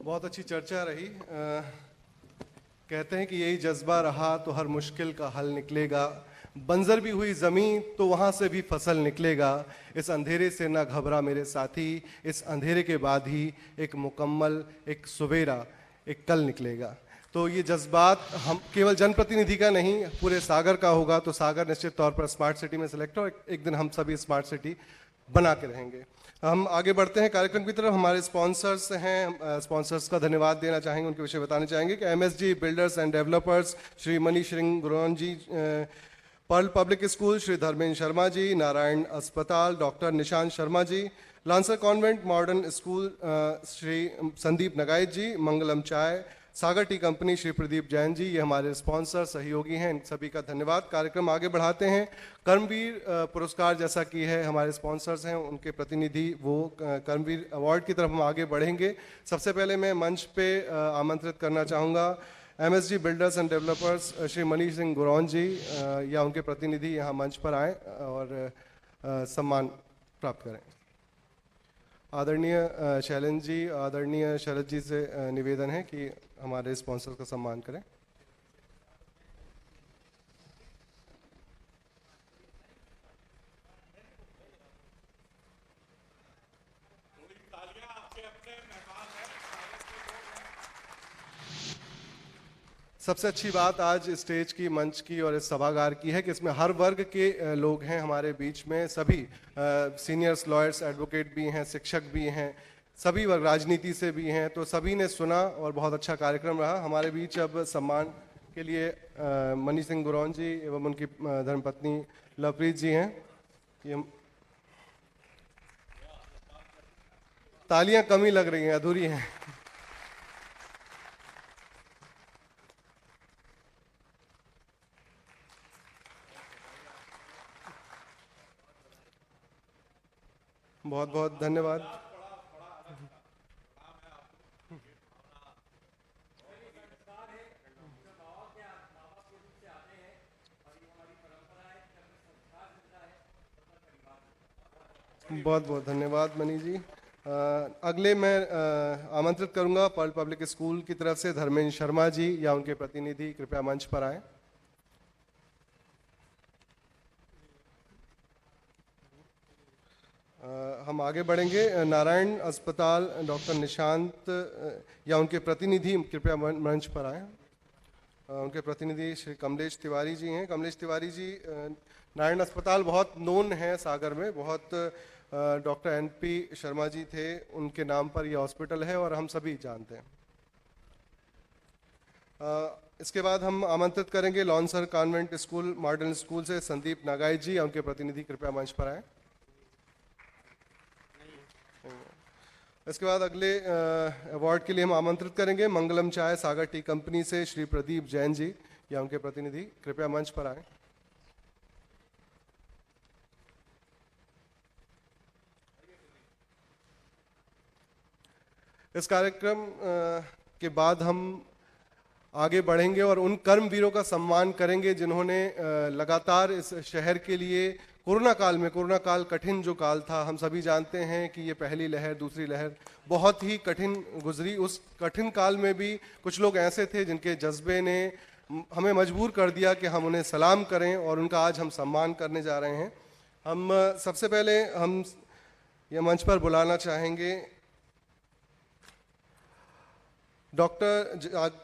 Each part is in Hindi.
बहुत अच्छी चर्चा रही। कहते हैं कि यही जज्बा रहा तो हर मुश्किल का हल निकलेगा, बंजर भी हुई ज़मीं तो वहाँ से भी फसल निकलेगा। इस अंधेरे से ना घबरा मेरे साथी, इस अंधेरे के बाद ही एक मुकम्मल, एक सवेरा, एक कल निकलेगा। तो ये जज्बात हम केवल जनप्रतिनिधि का नहीं, पूरे सागर का होगा। तो सागर निश्चित तौर पर स्मार्ट सिटी में सेलेक्ट हो, एक दिन हम सभी स्मार्ट सिटी बना के रहेंगे। हम आगे बढ़ते हैं कार्यक्रम की तरफ। हमारे स्पॉन्सर्स हैं, स्पॉन्सर्स का धन्यवाद देना चाहेंगे, उनके विषय बताना चाहेंगे कि MSG builders and developers Shri Manish Singh Guraun ji, Pearl public school Shri Dharmendra Sharma ji, Narayan अस्पताल doctor Nishant Sharma ji, Lancer convent modern school Shri Sandeep Nagait ji, Mangalam Chai, Sagar tea company Shri Pradeep Jain ji, ये हमारे स्पॉन्सर सहयोगी हैं, इन सभी का धन्यवाद। कार्यक्रम आगे बढ़ाते हैं। कर्मवीर पुरस्कार जैसा कि है, हमारे स्पॉन्सर्स हैं, उनके प्रतिनिधि वो कर्मवीर अवार्ड की तरफ हम आगे बढ़ेंगे। सबसे पहले मैं मंच पे आमंत्रित करना चाहूँगा MSG builders and developers Shri Manish Singh Guraun ji या उनके प्रतिनिधि यहाँ मंच पर आएँ और सम्मान प्राप्त करें। आदरणीय शैलेंद्र जी, आदरणीय शरद जी से निवेदन है कि हमारे स्पॉन्सर का सम्मान करें। सबसे अच्छी बात आज स्टेज की, मंच की और इस सभागार की है कि इसमें हर वर्ग के लोग हैं हमारे बीच में। सभी सीनियर्स, लॉयर्स, एडवोकेट भी हैं, शिक्षक भी हैं, सभी वर्ग राजनीति से भी हैं। तो सभी ने सुना और बहुत अच्छा कार्यक्रम रहा। हमारे बीच अब सम्मान के लिए मनीष सिंह गुरौन जी एवं उनकी धर्मपत्नी लवप्रीत जी हैं। ये तालियां कमी लग रही हैं, अधूरी हैं। बहुत बहुत धन्यवाद। बहुत बहुत धन्यवाद मनीष जी। अगले मैं आमंत्रित करूंगा पर्ल पब्लिक स्कूल की तरफ से धर्मेंद्र शर्मा जी या उनके प्रतिनिधि कृपया मंच पर आएं। हम आगे बढ़ेंगे। नारायण अस्पताल डॉक्टर निशांत या उनके प्रतिनिधि कृपया मंच पर आएं। उनके प्रतिनिधि श्री कमलेश तिवारी जी हैं। कमलेश तिवारी जी, नारायण अस्पताल बहुत नोन है सागर में, बहुत डॉक्टर एनपी शर्मा जी थे, उनके नाम पर यह हॉस्पिटल है और हम सभी जानते हैं। इसके बाद हम आमंत्रित करेंगे लॉन्सर कॉन्वेंट स्कूल मॉडर्न स्कूल से संदीप नागाई जी या उनके प्रतिनिधि कृपया मंच पर आए। इसके बाद अगले अवार्ड के लिए हम आमंत्रित करेंगे मंगलम चाय सागर टी कंपनी से श्री प्रदीप जैन जी या उनके प्रतिनिधि कृपया मंच पर आए। इस कार्यक्रम के बाद हम आगे बढ़ेंगे और उन कर्मवीरों का सम्मान करेंगे जिन्होंने लगातार इस शहर के लिए कोरोना काल में, कोरोना काल कठिन जो काल था, हम सभी जानते हैं कि ये पहली लहर, दूसरी लहर बहुत ही कठिन गुजरी। उस कठिन काल में भी कुछ लोग ऐसे थे जिनके जज्बे ने हमें मजबूर कर दिया कि हम उन्हें सलाम करें और उनका आज हम सम्मान करने जा रहे हैं। हम सबसे पहले हम ये मंच पर बुलाना चाहेंगे डॉक्टर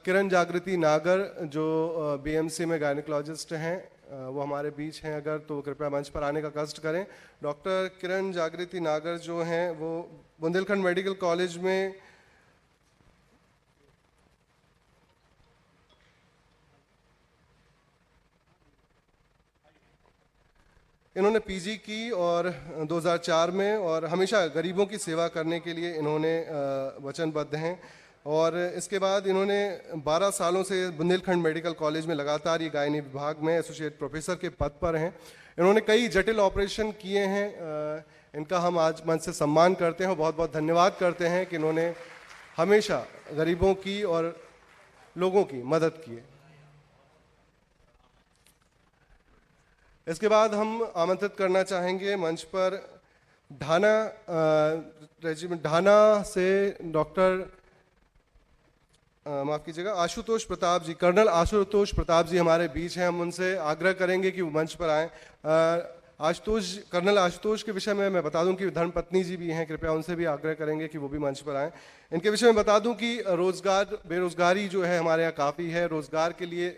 किरण जागृति नागर, जो बीएमसी में गायनिकोलॉजिस्ट हैं, वो हमारे बीच हैं। अगर तो कृपया मंच पर आने का कष्ट करें। डॉक्टर किरण जागृति नागर जो हैं वो बुंदेलखंड मेडिकल कॉलेज में इन्होंने पीजी की और 2004 में, और हमेशा गरीबों की सेवा करने के लिए इन्होंने वचनबद्ध हैं। और इसके बाद इन्होंने 12 सालों से बुंदेलखंड मेडिकल कॉलेज में लगातार ये गायनी विभाग में एसोसिएट प्रोफेसर के पद पर हैं। इन्होंने कई जटिल ऑपरेशन किए हैं। इनका हम आज मंच से सम्मान करते हैं और बहुत बहुत धन्यवाद करते हैं कि इन्होंने हमेशा गरीबों की और लोगों की मदद की है। इसके बाद हम आमंत्रित करना चाहेंगे मंच पर ढाना रेजिमेंट ढाना से डॉक्टर माफ कीजिएगा, आशुतोष प्रताप जी, कर्नल आशुतोष प्रताप जी हमारे बीच हैं। हम उनसे आग्रह करेंगे कि वो मंच पर आएं। कर्नल आशुतोष के विषय में मैं बता दूं कि धर्मपत्नी जी भी हैं, कृपया उनसे भी आग्रह करेंगे कि वो भी मंच पर आएं। इनके विषय में बता दूं कि बेरोजगारी जो है हमारे यहाँ काफ़ी है। रोजगार के लिए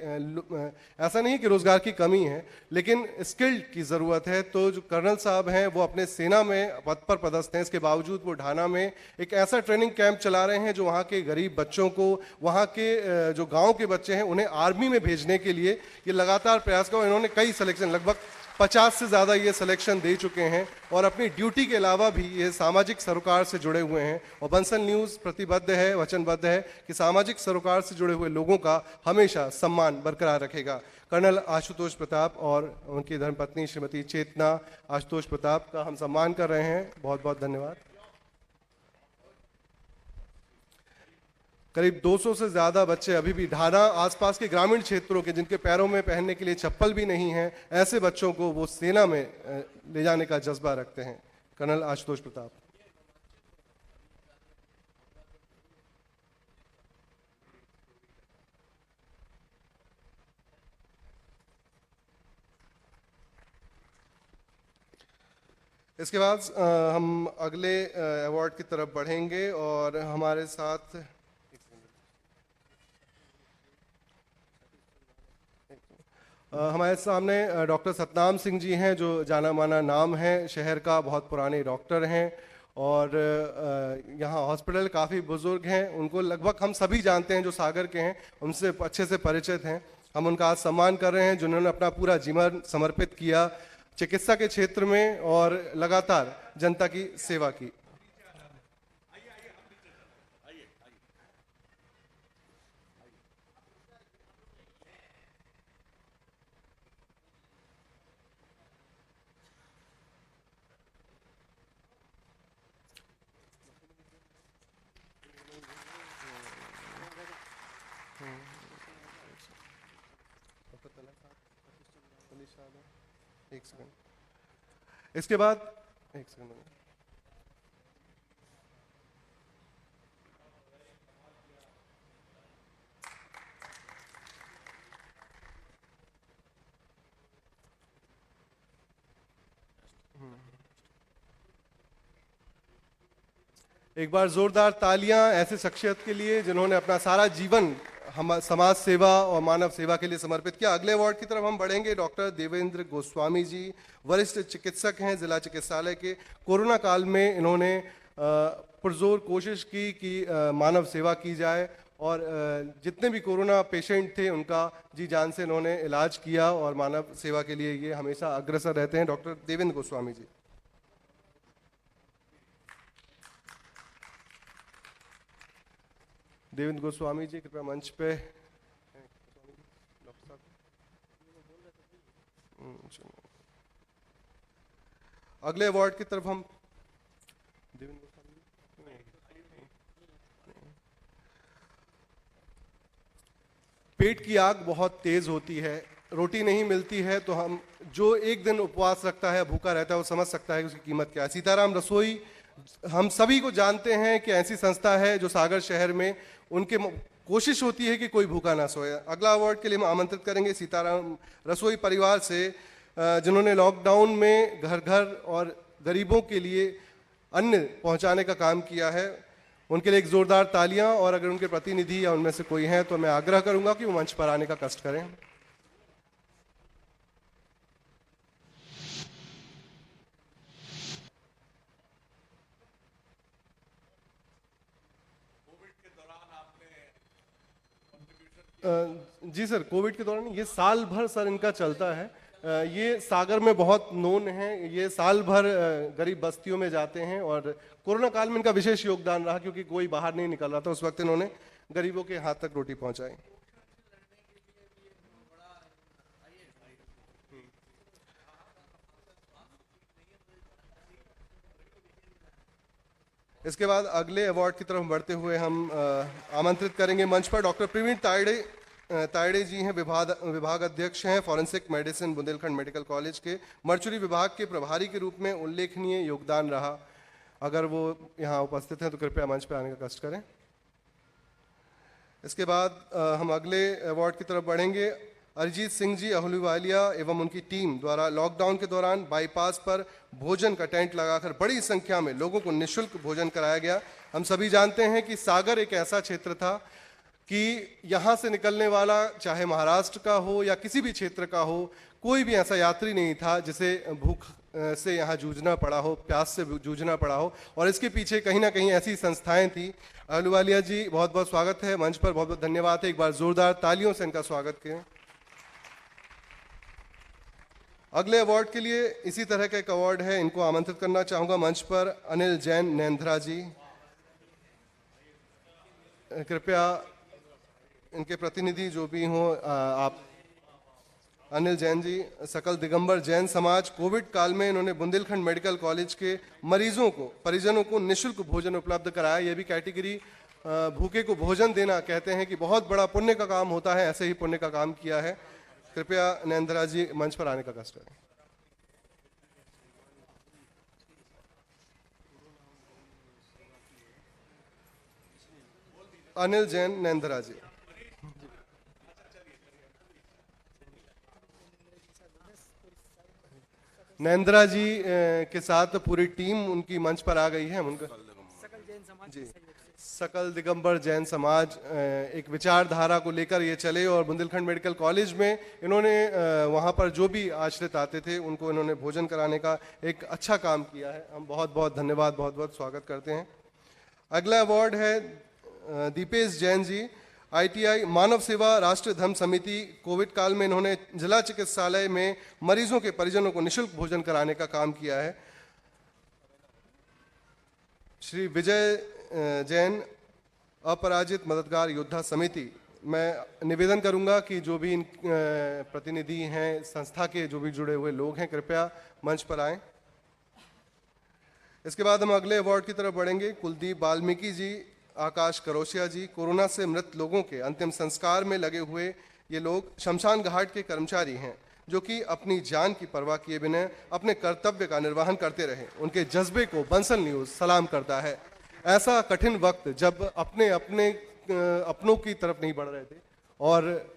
ऐसा नहीं कि रोजगार की कमी है, लेकिन स्किल्ड की ज़रूरत है। तो जो कर्नल साहब हैं वो अपने सेना में पद पर पदस्थ हैं, इसके बावजूद वो ढाना में एक ऐसा ट्रेनिंग कैंप चला रहे हैं जो वहाँ के गरीब बच्चों को, वहाँ के जो गाँव के बच्चे हैं उन्हें आर्मी में भेजने के लिए ये लगातार प्रयास कर। इन्होंने कई सिलेक्शन, लगभग 50 से ज़्यादा ये सिलेक्शन दे चुके हैं और अपनी ड्यूटी के अलावा भी ये सामाजिक सरोकार से जुड़े हुए हैं। और बंसल न्यूज़ प्रतिबद्ध है, वचनबद्ध है कि सामाजिक सरोकार से जुड़े हुए लोगों का हमेशा सम्मान बरकरार रखेगा। कर्नल आशुतोष प्रताप और उनकी धर्मपत्नी श्रीमती चेतना आशुतोष प्रताप का हम सम्मान कर रहे हैं। बहुत बहुत धन्यवाद। करीब 200 से ज़्यादा बच्चे अभी भी ढाना आसपास के ग्रामीण क्षेत्रों के, जिनके पैरों में पहनने के लिए चप्पल भी नहीं है, ऐसे बच्चों को वो सेना में ले जाने का जज्बा रखते हैं। कर्नल आशुतोष प्रताप। इसके बाद हम अगले अवार्ड की तरफ बढ़ेंगे और हमारे साथ हमारे सामने डॉक्टर सतनाम सिंह जी हैं, जो जाना माना नाम है शहर का, बहुत पुराने डॉक्टर हैं और यहाँ हॉस्पिटल काफ़ी बुजुर्ग हैं। उनको लगभग हम सभी जानते हैं जो सागर के हैं, उनसे अच्छे से परिचित हैं। हम उनका आज सम्मान कर रहे हैं जिन्होंने अपना पूरा जीवन समर्पित किया चिकित्सा के क्षेत्र में और लगातार जनता की सेवा की। एक सेकंड, इसके बाद एक सेकंड। एक बार जोरदार तालियां ऐसे शख्सियत के लिए जिन्होंने अपना सारा जीवन हम समाज सेवा और मानव सेवा के लिए समर्पित किया। अगले अवार्ड की तरफ हम बढ़ेंगे। डॉक्टर देवेंद्र गोस्वामी जी वरिष्ठ चिकित्सक हैं जिला चिकित्सालय के। कोरोना काल में इन्होंने पुरजोर कोशिश की कि मानव सेवा की जाए और जितने भी कोरोना पेशेंट थे उनका जी जान से इन्होंने इलाज किया और मानव सेवा के लिए ये हमेशा अग्रसर रहते हैं। डॉक्टर देवेंद्र गोस्वामी जी। देवेंद्र गोस्वामी जी कृपया मंच पे। अगले अवार्ड की तरफ हम देवेंद्र गोस्वामी। पेट की आग बहुत तेज होती है, रोटी नहीं मिलती है तो हम जो एक दिन उपवास रखता है, भूखा रहता है, वो समझ सकता है कि उसकी कीमत क्या है। सीताराम रसोई हम सभी को जानते हैं कि ऐसी संस्था है जो सागर शहर में उनके कोशिश होती है कि कोई भूखा ना सोए। अगला अवार्ड के लिए हम आमंत्रित करेंगे सीताराम रसोई परिवार से, जिन्होंने लॉकडाउन में घर घर और गरीबों के लिए अन्न पहुंचाने का काम किया है। उनके लिए एक जोरदार तालियां। और अगर उनके प्रतिनिधि या उनमें से कोई है तो मैं आग्रह करूंगा कि वो मंच पर आने का कष्ट करें। जी सर, कोविड के दौरान ये साल भर सर इनका चलता है। ये सागर में बहुत नोन है। ये साल भर गरीब बस्तियों में जाते हैं और कोरोना काल में इनका विशेष योगदान रहा क्योंकि कोई बाहर नहीं निकल रहा था। उस वक्त इन्होंने गरीबों के हाथ तक रोटी पहुंचाई। इसके बाद अगले अवार्ड की तरफ बढ़ते हुए हम आमंत्रित करेंगे मंच पर डॉक्टर प्रवीण तायड़े जी हैं। विभाग अध्यक्ष हैं forensic medicine Bundelkhand medical college के। मर्चुरी विभाग के प्रभारी के रूप में उल्लेखनीय योगदान रहा। अगर वो यहाँ उपस्थित हैं तो कृपया मंच पर आने का कष्ट करें। इसके बाद हम अगले अवार्ड की तरफ बढ़ेंगे। अरिजीत सिंह जी अहलूवालिया एवं उनकी टीम द्वारा लॉकडाउन के दौरान बाईपास पर भोजन का टेंट लगाकर बड़ी संख्या में लोगों को निःशुल्क भोजन कराया गया। हम सभी जानते हैं कि सागर एक ऐसा क्षेत्र था कि यहाँ से निकलने वाला, चाहे महाराष्ट्र का हो या किसी भी क्षेत्र का हो, कोई भी ऐसा यात्री नहीं था जिसे भूख से यहाँ जूझना पड़ा हो, प्यास से जूझना पड़ा हो। और इसके पीछे कहीं ना कहीं ऐसी संस्थाएं थी। अहलूवालिया जी, बहुत बहुत स्वागत है मंच पर, बहुत बहुत धन्यवाद है। एक बार जोरदार तालियों से इनका स्वागत करें। अगले अवार्ड के लिए इसी तरह का एक अवार्ड है, इनको आमंत्रित करना चाहूंगा मंच पर। अनिल जैन नेंद्रा जी, कृपया इनके प्रतिनिधि जो भी हों आप। अनिल जैन जी, सकल दिगंबर जैन समाज, कोविड काल में इन्होंने बुंदेलखंड मेडिकल कॉलेज के मरीजों को, परिजनों को निःशुल्क भोजन उपलब्ध कराया। यह भी कैटेगरी भूखे को भोजन देना, कहते हैं कि बहुत बड़ा पुण्य का काम होता है, ऐसे ही पुण्य का काम किया है। कृपया नेंद्रा जी मंच पर आने का कष्ट करें। अनिल जैन नेंद्रा जी। नेंद्रा जी के साथ पूरी टीम उनकी मंच पर आ गई है। हम उनका जी, सकल दिगंबर जैन समाज एक विचारधारा को लेकर ये चले और बुंदेलखंड मेडिकल कॉलेज में इन्होंने वहाँ पर जो भी आश्रित आते थे उनको इन्होंने भोजन कराने का एक अच्छा काम किया है। हम बहुत बहुत धन्यवाद, बहुत बहुत स्वागत करते हैं। अगला अवार्ड है दीपेश जैन जी, आईटीआई मानव सेवा राष्ट्रीय धर्म समिति। कोविड काल में इन्होंने जिला चिकित्सालय में मरीजों के परिजनों को निःशुल्क भोजन कराने का काम किया है। श्री विजय जैन अपराजित मददगार योद्धा समिति, मैं निवेदन करूंगा कि जो भी इन प्रतिनिधि हैं, संस्था के जो भी जुड़े हुए लोग हैं, कृपया मंच पर आएं। इसके बाद हम अगले अवार्ड की तरफ बढ़ेंगे। कुलदीप वाल्मीकि जी, आकाश करोशिया जी, कोरोना से मृत लोगों के अंतिम संस्कार में लगे हुए ये लोग शमशान घाट के कर्मचारी हैं, जो कि अपनी जान की परवाह किए बिना अपने कर्तव्य का निर्वहन करते रहे। उनके जज्बे को बंसल न्यूज सलाम करता है। ऐसा कठिन वक्त जब अपनों की तरफ नहीं बढ़ रहे थे और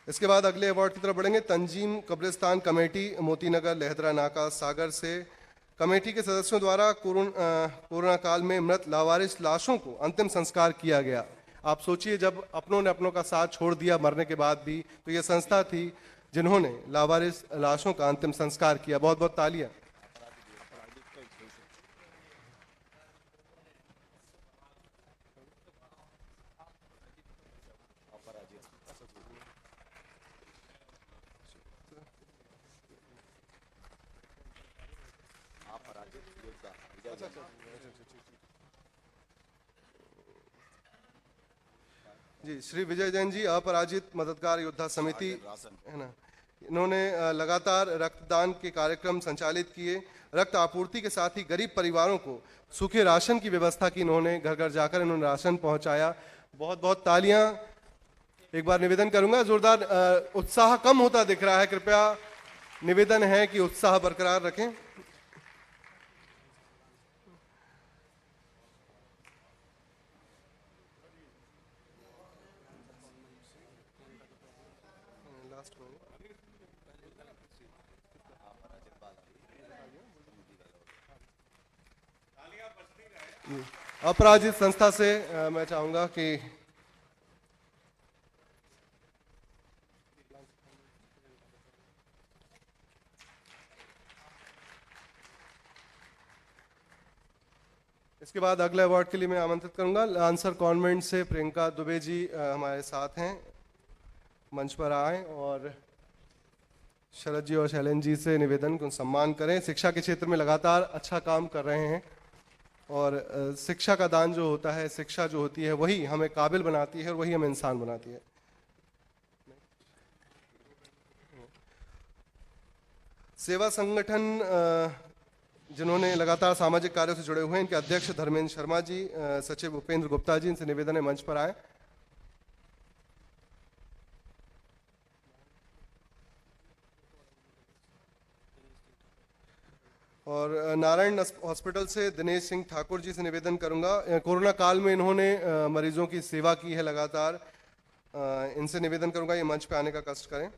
इसके बाद अगले अवार्ड की तरफ बढ़ेंगे। तंजीम कब्रिस्तान कमेटी, मोतीनगर, लहदरा नाका, सागर से कमेटी के सदस्यों द्वारा कोरोना काल में मृत लावारिस लाशों को अंतिम संस्कार किया गया। आप सोचिए, जब अपनों ने अपनों का साथ छोड़ दिया मरने के बाद भी, तो यह संस्था थी जिन्होंने लावारिस लाशों का अंतिम संस्कार किया। बहुत बहुत तालियां। जी, श्री विजय जैन जी अपराजित मददगार योद्धा समिति है ना, इन्होंने लगातार रक्तदान के कार्यक्रम संचालित किए। रक्त आपूर्ति के साथ ही गरीब परिवारों को सूखे राशन की व्यवस्था की। इन्होंने घर घर जाकर इन्होंने राशन पहुंचाया। बहुत बहुत तालियां। एक बार निवेदन करूंगा, जोरदार उत्साह कम होता दिख रहा है, कृपया निवेदन है कि उत्साह बरकरार रखें। अपराजित संस्था से मैं चाहूंगा कि इसके बाद अगले अवार्ड के लिए मैं आमंत्रित करूंगा लांसर कॉन्वेंट से प्रियंका दुबे जी हमारे साथ हैं, मंच पर आए और शरद जी और शैलेंद्र जी से निवेदन को सम्मान करें। शिक्षा के क्षेत्र में लगातार अच्छा काम कर रहे हैं और शिक्षा का दान जो होता है, शिक्षा जो होती है, वही हमें काबिल बनाती है और वही हमें इंसान बनाती है। सेवा संगठन जिन्होंने लगातार सामाजिक कार्यों से जुड़े हुए हैं, इनके अध्यक्ष धर्मेंद्र शर्मा जी, सचिव उपेंद्र गुप्ता जी, इनसे निवेदन है मंच पर आए। और नारायण हॉस्पिटल से दिनेश सिंह ठाकुर जी से निवेदन करूंगा, कोरोना काल में इन्होंने मरीजों की सेवा की है लगातार, इनसे निवेदन करूंगा ये मंच पे आने का कष्ट करें।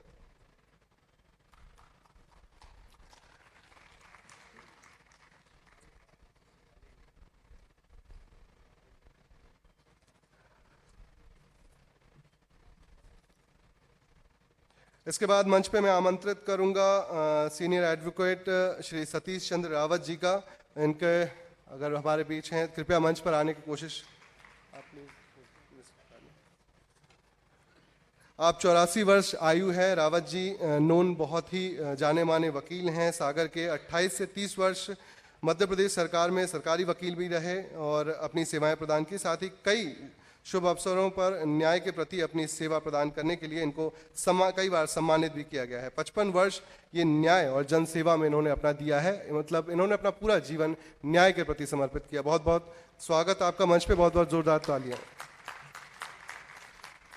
इसके बाद मंच पे मैं आमंत्रित करूंगा सीनियर एडवोकेट श्री सतीश चंद्र रावत जी का। इनके अगर हमारे बीच हैं कृपया मंच पर आने की कोशिश। आप 84 वर्ष आयु है रावत जी, नोन बहुत ही जाने माने वकील हैं सागर के। 28 से 30 वर्ष मध्य प्रदेश सरकार में सरकारी वकील भी रहे और अपनी सेवाएं प्रदान की, साथ ही कई शुभ अवसरों पर न्याय के प्रति अपनी सेवा प्रदान करने के लिए इनको कई बार सम्मानित भी किया गया है। 55 वर्ष ये न्याय और जन सेवा में इन्होंने अपना दिया है, मतलब इन्होंने अपना पूरा जीवन न्याय के प्रति समर्पित किया। बहुत बहुत स्वागत आपका मंच पे, बहुत बहुत जोरदार तालियां।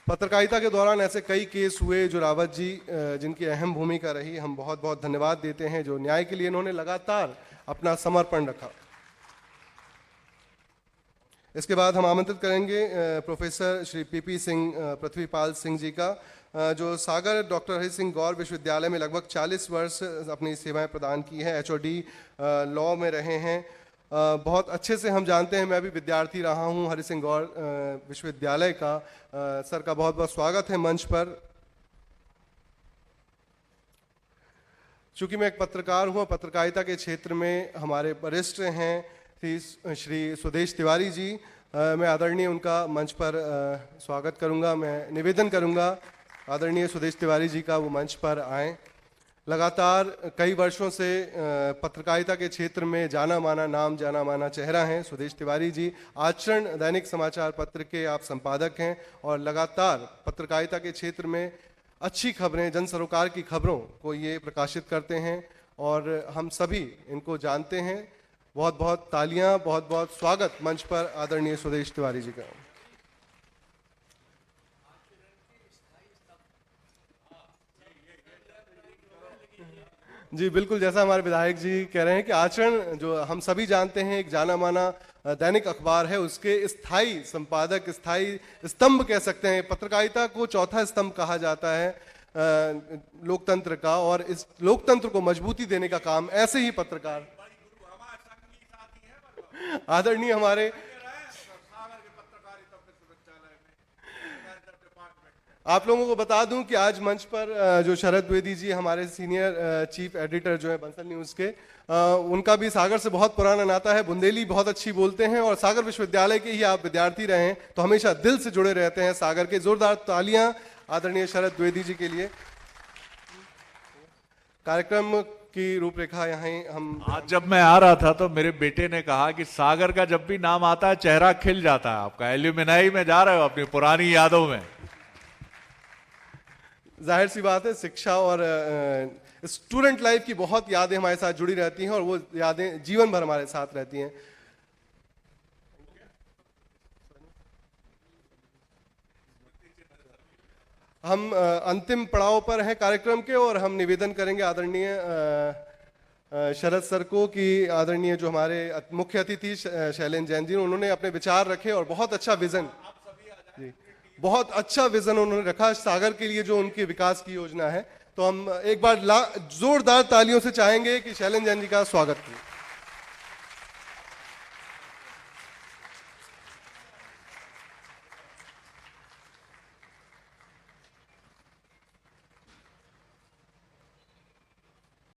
पत्रकारिता के दौरान ऐसे कई केस हुए जो रावत जी जिनकी अहम भूमिका रही, हम बहुत बहुत धन्यवाद देते हैं जो न्याय के लिए इन्होंने लगातार अपना समर्पण रखा। इसके बाद हम आमंत्रित करेंगे प्रोफेसर श्री पीपी सिंह पृथ्वीपाल सिंह जी का, जो सागर डॉक्टर हरि सिंह गौर विश्वविद्यालय में लगभग 40 वर्ष अपनी सेवाएं प्रदान की हैं। एचओडी लॉ में रहे हैं, बहुत अच्छे से हम जानते हैं, मैं भी विद्यार्थी रहा हूं हरि सिंह गौर विश्वविद्यालय का। सर का बहुत बहुत स्वागत है मंच पर। चूंकि मैं एक पत्रकार हूं, पत्रकारिता के क्षेत्र में हमारे वरिष्ठ हैं श्री सुदेश तिवारी जी, मैं आदरणीय उनका मंच पर स्वागत करूंगा। मैं निवेदन करूंगा आदरणीय सुदेश तिवारी जी का वो मंच पर आएं। लगातार कई वर्षों से पत्रकारिता के क्षेत्र में जाना माना नाम, जाना माना चेहरा हैं सुदेश तिवारी जी। आचरण दैनिक समाचार पत्र के आप संपादक हैं और लगातार पत्रकारिता के क्षेत्र में अच्छी खबरें, जन सरोकार की खबरों को ये प्रकाशित करते हैं और हम सभी इनको जानते हैं। बहुत बहुत तालियां, बहुत बहुत स्वागत मंच पर आदरणीय सुदेश तिवारी जी का। जी बिल्कुल, जैसा हमारे विधायक जी कह रहे हैं कि आचरण जो हम सभी जानते हैं एक जाना माना दैनिक अखबार है, उसके स्थायी संपादक, स्थायी स्तंभ कह सकते हैं। पत्रकारिता को चौथा स्तंभ कहा जाता है लोकतंत्र का, और इस लोकतंत्र को मजबूती देने का काम ऐसे ही पत्रकार आदरणीय हमारे आप लोगों को बता दूं कि आज मंच पर जो शरद द्विवेदी जी हमारे सीनियर चीफ एडिटर जो है बंसल न्यूज के, उनका भी सागर से बहुत पुराना नाता है। बुंदेली बहुत अच्छी बोलते हैं और सागर विश्वविद्यालय के ही आप विद्यार्थी रहे हैं तो हमेशा दिल से जुड़े रहते हैं सागर के। जोरदार तालियां आदरणीय शरद द्विवेदी जी के लिए। कार्यक्रम की रूपरेखा यहाँ हम आज जब मैं आ रहा था तो मेरे बेटे ने कहा कि सागर का जब भी नाम आता है चेहरा खिल जाता है आपका। एल्यूमिनाई में जा रहे हो अपनी पुरानी यादों में। जाहिर सी बात है, शिक्षा और स्टूडेंट लाइफ की बहुत यादें हमारे साथ जुड़ी रहती हैं और वो यादें जीवन भर हमारे साथ रहती हैं। हम अंतिम पड़ाव पर हैं कार्यक्रम के और हम निवेदन करेंगे आदरणीय शरद सर को कि आदरणीय जो हमारे मुख्य अतिथि शैलेंद्र जैन जी, उन्होंने अपने विचार रखे और बहुत अच्छा विजन, बहुत अच्छा विजन उन्होंने रखा सागर के लिए जो उनकी विकास की योजना है। तो हम एक बार जोरदार तालियों से चाहेंगे कि शैलेंद्र जैन जी का स्वागत करें।